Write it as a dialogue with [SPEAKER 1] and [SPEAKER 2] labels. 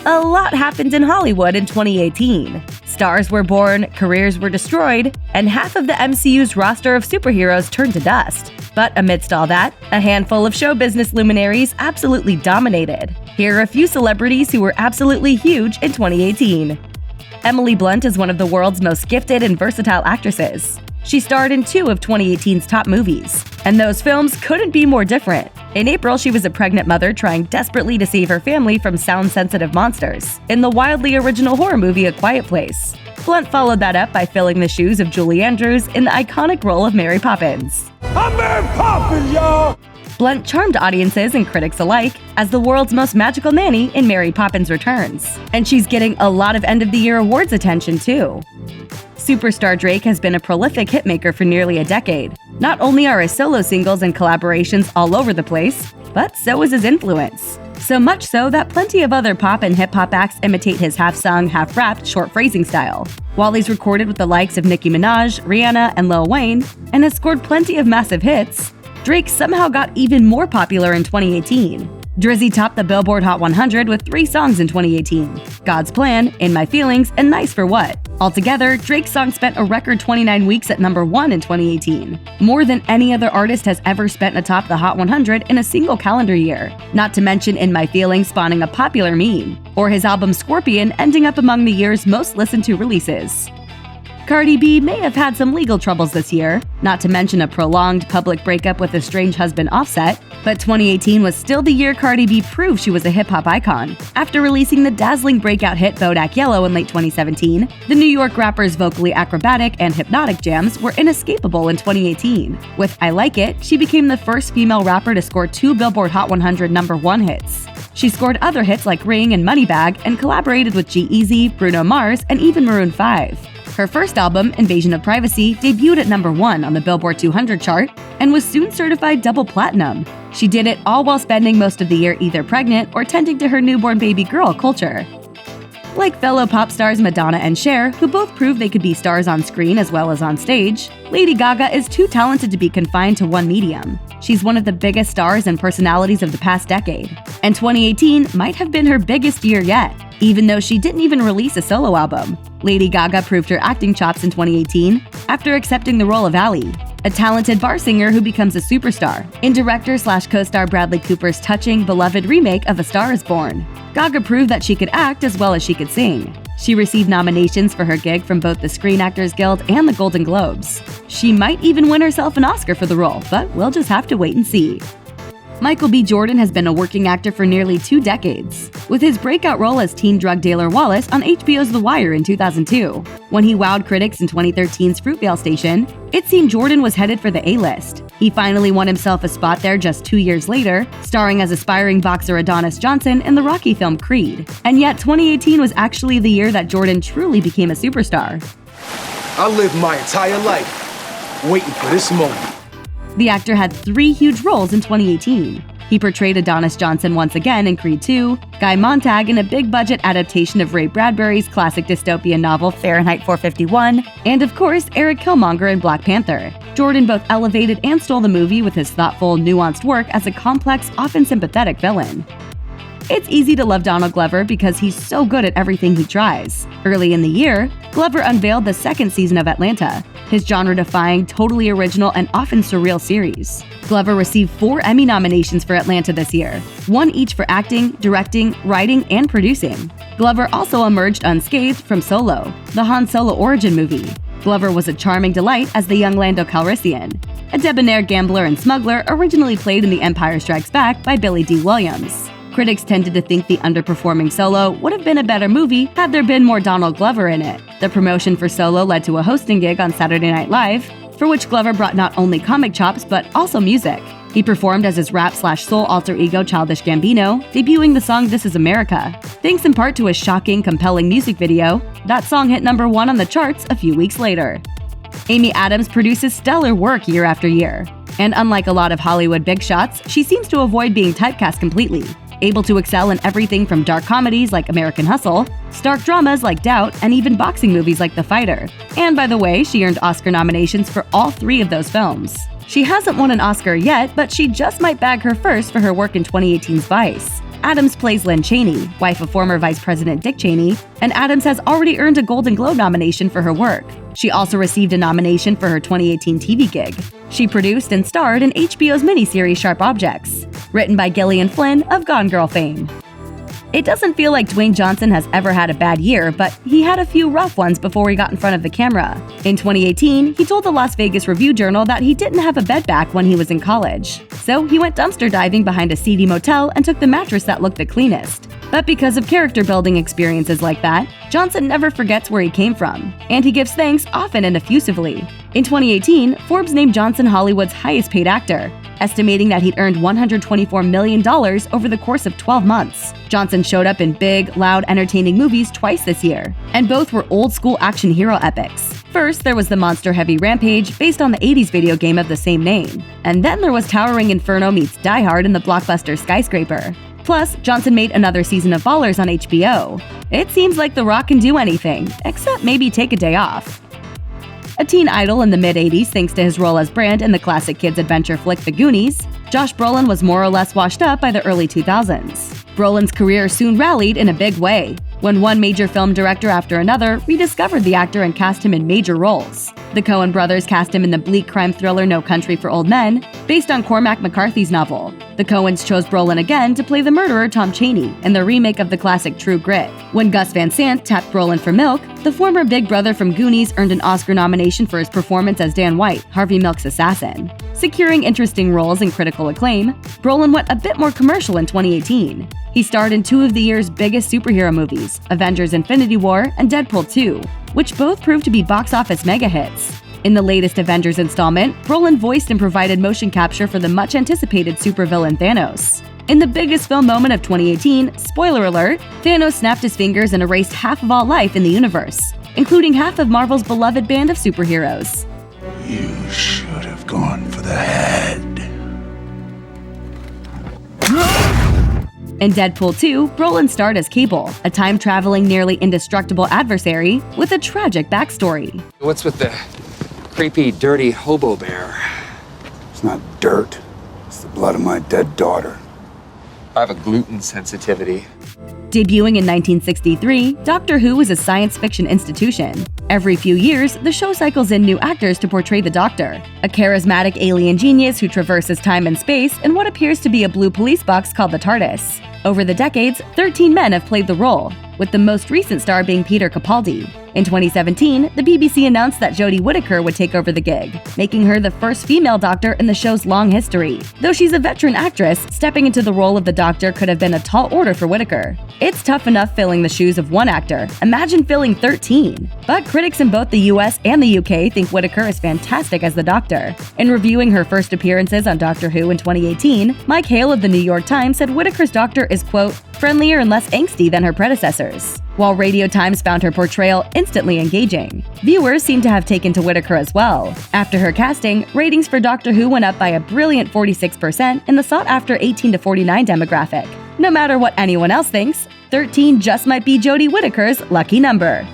[SPEAKER 1] A lot happened in Hollywood in 2018. Stars were born, careers were destroyed, and half of the MCU's roster of superheroes turned to dust. But amidst all that, a handful of show business luminaries absolutely dominated. Here are a few celebrities who were absolutely huge in 2018. Emily Blunt is one of the world's most gifted and versatile actresses. She starred in 2 of 2018's top movies, and those films couldn't be more different. In April, she was a pregnant mother trying desperately to save her family from sound-sensitive monsters in the wildly original horror movie A Quiet Place. Blunt followed that up by filling the shoes of Julie Andrews in the iconic role of Mary Poppins.
[SPEAKER 2] I'm Mary Poppins, y'all!
[SPEAKER 1] Blunt charmed audiences and critics alike as the world's most magical nanny in Mary Poppins Returns. And she's getting a lot of end-of-the-year awards attention, too. Superstar Drake has been a prolific hitmaker for nearly a decade. Not only are his solo singles and collaborations all over the place, but so is his influence. So much so that plenty of other pop and hip-hop acts imitate his half-sung, half-rapped, short phrasing style. While he's recorded with the likes of Nicki Minaj, Rihanna, and Lil Wayne, and has scored plenty of massive hits, Drake somehow got even more popular in 2018. Drizzy topped the Billboard Hot 100 with 3 songs in 2018: God's Plan, In My Feelings, and Nice for What. Altogether, Drake's song spent a record 29 weeks at number 1 in 2018, more than any other artist has ever spent atop the Hot 100 in a single calendar year, not to mention In My Feelings spawning a popular meme, or his album Scorpion ending up among the year's most listened to releases. Cardi B may have had some legal troubles this year, not to mention a prolonged public breakup with estranged husband Offset, but 2018 was still the year Cardi B proved she was a hip-hop icon. After releasing the dazzling breakout hit Bodak Yellow in late 2017, the New York rapper's vocally acrobatic and hypnotic jams were inescapable in 2018. With I Like It, she became the first female rapper to score 2 Billboard Hot 100 #1 hits. She scored other hits like Ring and Moneybag and collaborated with G-Eazy, Bruno Mars, and even Maroon 5. Her first album, Invasion of Privacy, debuted at number 1 on the Billboard 200 chart and was soon certified double platinum. She did it all while spending most of the year either pregnant or tending to her newborn baby girl culture. Like fellow pop stars Madonna and Cher, who both proved they could be stars on screen as well as on stage, Lady Gaga is too talented to be confined to one medium. She's one of the biggest stars and personalities of the past decade, and 2018 might have been her biggest year yet, even though she didn't even release a solo album. Lady Gaga proved her acting chops in 2018 after accepting the role of Ally, a talented bar singer who becomes a superstar, in director/co-star Bradley Cooper's touching, beloved remake of A Star is Born. Gaga proved that she could act as well as she could sing. She received nominations for her gig from both the Screen Actors Guild and the Golden Globes. She might even win herself an Oscar for the role, but we'll just have to wait and see. Michael B. Jordan has been a working actor for nearly 2 decades, with his breakout role as teen drug dealer Wallace on HBO's The Wire in 2002. When he wowed critics in 2013's Fruitvale Station, it seemed Jordan was headed for the A-list. He finally won himself a spot there just 2 years later, starring as aspiring boxer Adonis Johnson in the Rocky film Creed. And yet 2018 was actually the year that Jordan truly became a superstar.
[SPEAKER 2] I lived my entire life waiting for this moment.
[SPEAKER 1] The actor had 3 huge roles in 2018. He portrayed Adonis Johnson once again in Creed 2, Guy Montag in a big-budget adaptation of Ray Bradbury's classic dystopian novel Fahrenheit 451, and of course, Eric Killmonger in Black Panther. Jordan both elevated and stole the movie with his thoughtful, nuanced work as a complex, often sympathetic villain. It's easy to love Donald Glover because he's so good at everything he tries. Early in the year, Glover unveiled the 2nd season of Atlanta, his genre-defying, totally original, and often surreal series. Glover received 4 Emmy nominations for Atlanta this year, 1 each for acting, directing, writing, and producing. Glover also emerged unscathed from Solo, the Han Solo origin movie. Glover was a charming delight as the young Lando Calrissian, a debonair gambler and smuggler originally played in The Empire Strikes Back by Billy D. Williams. Critics tended to think the underperforming Solo would have been a better movie had there been more Donald Glover in it. The promotion for Solo led to a hosting gig on Saturday Night Live, for which Glover brought not only comic chops but also music. He performed as his rap/soul alter ego Childish Gambino, debuting the song This Is America. Thanks in part to a shocking, compelling music video, that song hit number 1 on the charts a few weeks later. Amy Adams produces stellar work year after year, and unlike a lot of Hollywood big shots, she seems to avoid being typecast completely. Able to excel in everything from dark comedies like American Hustle, stark dramas like Doubt, and even boxing movies like The Fighter. And by the way, she earned Oscar nominations for all 3 of those films. She hasn't won an Oscar yet, but she just might bag her first for her work in 2018's Vice. Adams plays Lynn Cheney, wife of former Vice President Dick Cheney, and Adams has already earned a Golden Globe nomination for her work. She also received a nomination for her 2018 TV gig. She produced and starred in HBO's miniseries Sharp Objects, written by Gillian Flynn of Gone Girl fame. It doesn't feel like Dwayne Johnson has ever had a bad year, but he had a few rough ones before he got in front of the camera. In 2018, he told the Las Vegas Review-Journal that he didn't have a bed back when he was in college. So he went dumpster diving behind a seedy motel and took the mattress that looked the cleanest. But because of character-building experiences like that, Johnson never forgets where he came from, and he gives thanks often and effusively. In 2018, Forbes named Johnson Hollywood's highest-paid actor, estimating that he'd earned $124 million over the course of 12 months. Johnson showed up in big, loud, entertaining movies twice this year, and both were old-school action hero epics. First, there was the monster-heavy Rampage, based on the 80s video game of the same name. And then there was Towering Inferno meets Die Hard in the blockbuster Skyscraper. Plus, Johnson made another season of Ballers on HBO. It seems like The Rock can do anything, except maybe take a day off. A teen idol in the mid-80s thanks to his role as Brand in the classic kids' adventure flick The Goonies, Josh Brolin was more or less washed up by the early 2000s. Brolin's career soon rallied in a big way, when one major film director after another rediscovered the actor and cast him in major roles. The Coen brothers cast him in the bleak crime thriller No Country for Old Men, based on Cormac McCarthy's novel. The Coens chose Brolin again to play the murderer Tom Chaney in the remake of the classic True Grit. When Gus Van Sant tapped Brolin for Milk, the former big brother from Goonies earned an Oscar nomination for his performance as Dan White, Harvey Milk's assassin. Securing interesting roles and critical acclaim, Brolin went a bit more commercial in 2018. He starred in two of the year's biggest superhero movies, Avengers: Infinity War and Deadpool 2, which both proved to be box office mega hits. In the latest Avengers installment, Brolin voiced and provided motion capture for the much-anticipated supervillain Thanos. In the biggest film moment of 2018, spoiler alert, Thanos snapped his fingers and erased half of all life in the universe, including half of Marvel's beloved band of superheroes.
[SPEAKER 3] You should have gone for the head.
[SPEAKER 1] In Deadpool 2, Brolin starred as Cable, a time-traveling, nearly indestructible adversary with a tragic backstory.
[SPEAKER 4] What's with the creepy, dirty hobo bear?
[SPEAKER 3] It's not dirt. It's the blood of my dead daughter.
[SPEAKER 4] I have a gluten sensitivity.
[SPEAKER 1] Debuting in 1963, Doctor Who is a science fiction institution. Every few years, the show cycles in new actors to portray the Doctor, a charismatic alien genius who traverses time and space in what appears to be a blue police box called the TARDIS. Over the decades, 13 men have played the role, with the most recent star being Peter Capaldi. In 2017, the BBC announced that Jodie Whittaker would take over the gig, making her the first female Doctor in the show's long history. Though she's a veteran actress, stepping into the role of the Doctor could have been a tall order for Whittaker. It's tough enough filling the shoes of one actor, imagine filling 13! But critics in both the US and the UK think Whittaker is fantastic as the Doctor. In reviewing her first appearances on Doctor Who in 2018, Mike Hale of the New York Times said Whittaker's Doctor is, quote, friendlier and less angsty than her predecessors, while Radio Times found her portrayal instantly engaging. Viewers seem to have taken to Whittaker as well. After her casting, ratings for Doctor Who went up by a brilliant 46% in the sought-after 18 to 49 demographic. No matter what anyone else thinks, 13 just might be Jodie Whittaker's lucky number.